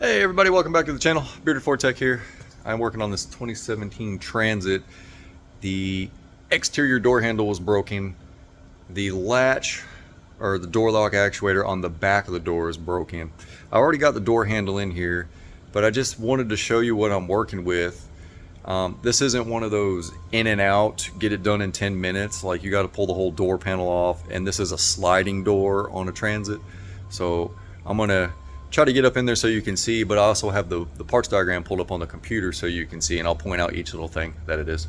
Hey everybody, welcome back to the channel. Bearded Ford Tech here. I'm working on this 2017 Transit. The exterior door handle was broken. The latch or the door lock actuator on the back of the door is broken. I already got the door handle in here, but I just wanted to show you what I'm working with. This isn't one of those in and out, get it done in 10 minutes. Like you got to pull the whole door panel off, and this is a sliding door on a Transit. So I'm gonna try to get up in there so you can see, but I also have the parts diagram pulled up on the computer so you can see, and I'll point out each little thing that it is.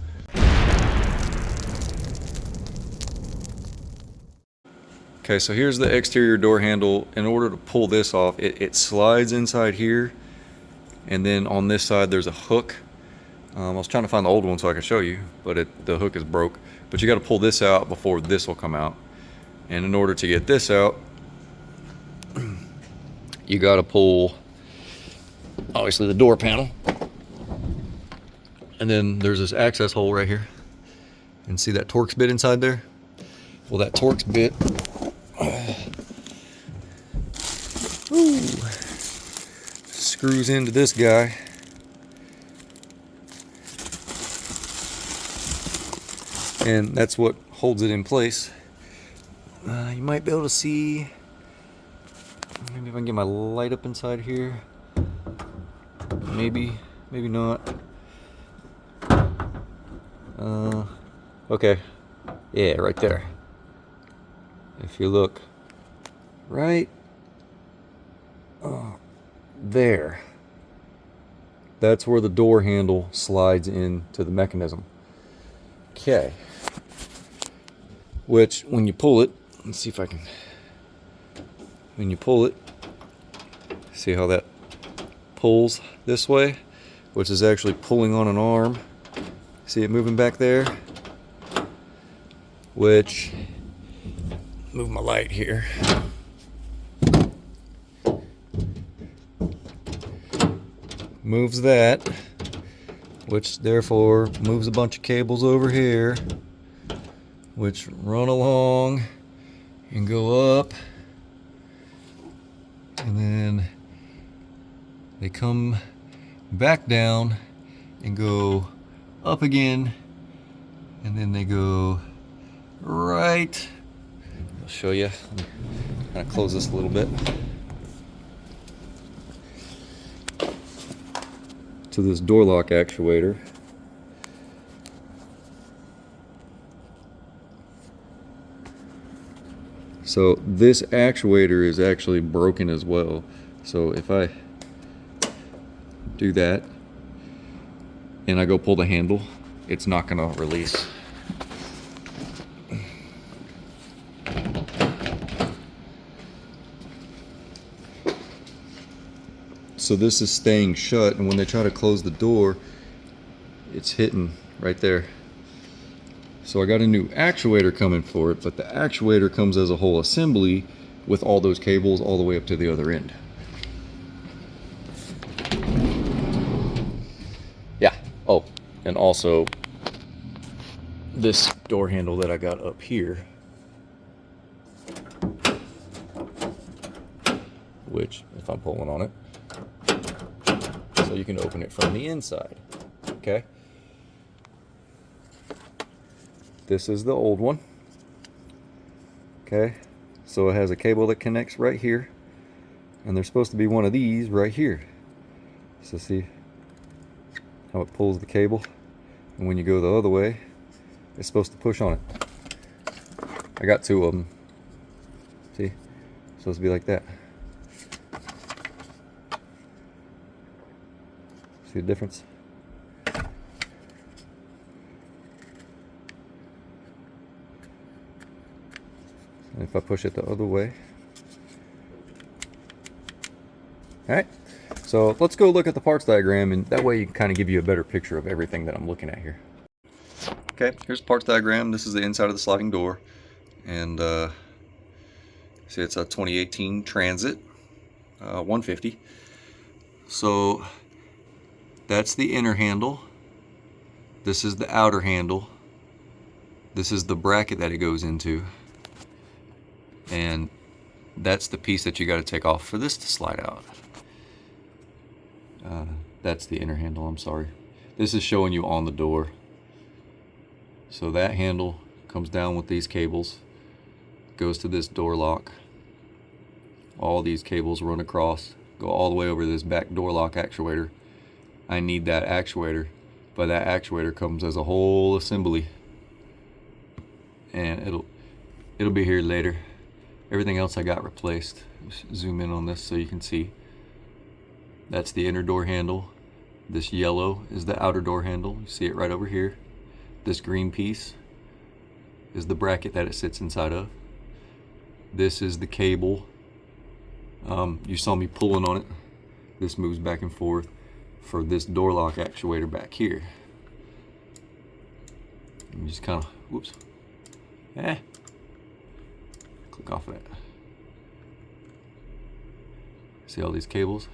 Okay, so here's the exterior door handle. In order to pull this off, it slides inside here, and then on this side there's a hook. I was trying to find the old one so I could show you, but the hook is broke. But you got to pull this out before this will come out. And in order to get this out, you got to pull, obviously, the door panel. And then there's this access hole right here. And see that Torx bit inside there? Well, that Torx bit screws into this guy. And that's what holds it in place. You might be able to see, maybe if I can get my light up inside here. Maybe not. Okay. Yeah, right there. If you look right there, that's where the door handle slides into the mechanism. Okay. Which, when you pull it, let's see if I can. When you pull it, see how that pulls this way, which is actually pulling on an arm. See it moving back there? Which, move my light here. Moves that, which therefore moves a bunch of cables over here, which run along and go up, and then they come back down and go up again, and then they go right. I'll show you. Kind of close this a little bit. To this door lock actuator. So this actuator is actually broken as well. So if I do that and I go pull the handle, it's not going to release. So this is staying shut, and when they try to close the door, it's hitting right there. So I got a new actuator coming for it, but the actuator comes as a whole assembly with all those cables all the way up to the other end. Yeah. Oh, and also this door handle that I got up here, which, if I'm pulling on it, so you can open it from the inside. Okay. This is the old one. Okay. So it has a cable that connects right here, and there's supposed to be one of these right here. So see how it pulls the cable, and when you go the other way, it's supposed to push on it. I got two of them. See? It's supposed to be like that. See the difference? And if I push it the other way. Alright, so let's go look at the parts diagram, and that way you can kind of give you a better picture of everything that I'm looking at here. Okay, here's the parts diagram. This is the inside of the sliding door. And see, it's a 2018 Transit 150. So that's the inner handle. This is the outer handle. This is the bracket that it goes into. And that's the piece that you got to take off for this to slide out. That's the inner handle, I'm sorry. This is showing you on the door. So that handle comes down with these cables, goes to this door lock. All these cables run across, go all the way over to this back door lock actuator. I need that actuator, but that actuator comes as a whole assembly, and it'll be here later. Everything else I got replaced. Just zoom in on this so you can see. That's the inner door handle. This yellow is the outer door handle. You see it right over here. This green piece is the bracket that it sits inside of. This is the cable. You saw me pulling on it. This moves back and forth for this door lock actuator back here. And you just kind of, whoops. Click off of that. See all these cables?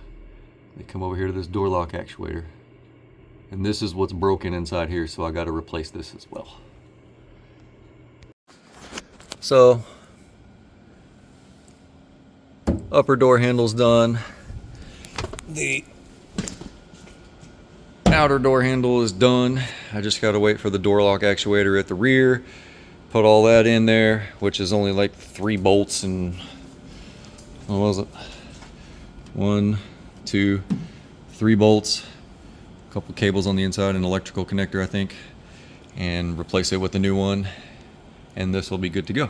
They come over here to this door lock actuator. And this is what's broken inside here, so I got to replace this as well. So, upper door handle's done. The outer door handle is done. I just got to wait for the door lock actuator at the rear. Put all that in there, which is only like 3 bolts and, what was it? 1, 2, 3 bolts, a couple cables on the inside, an electrical connector I think, and replace it with a new one, and this will be good to go.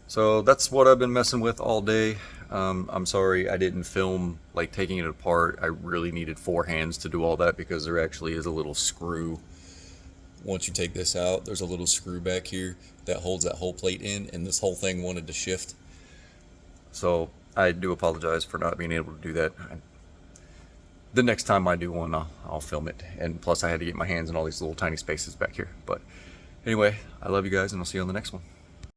So that's what I've been messing with all day. I'm sorry I didn't film like taking it apart. I really needed 4 hands to do all that because there actually is a little screw. Once you take this out, there's a little screw back here that holds that whole plate in, and this whole thing wanted to shift. So I do apologize for not being able to do that. The next time I do one, I'll film it. And plus I had to get my hands in all these little tiny spaces back here. But anyway, I love you guys, and I'll see you on the next one.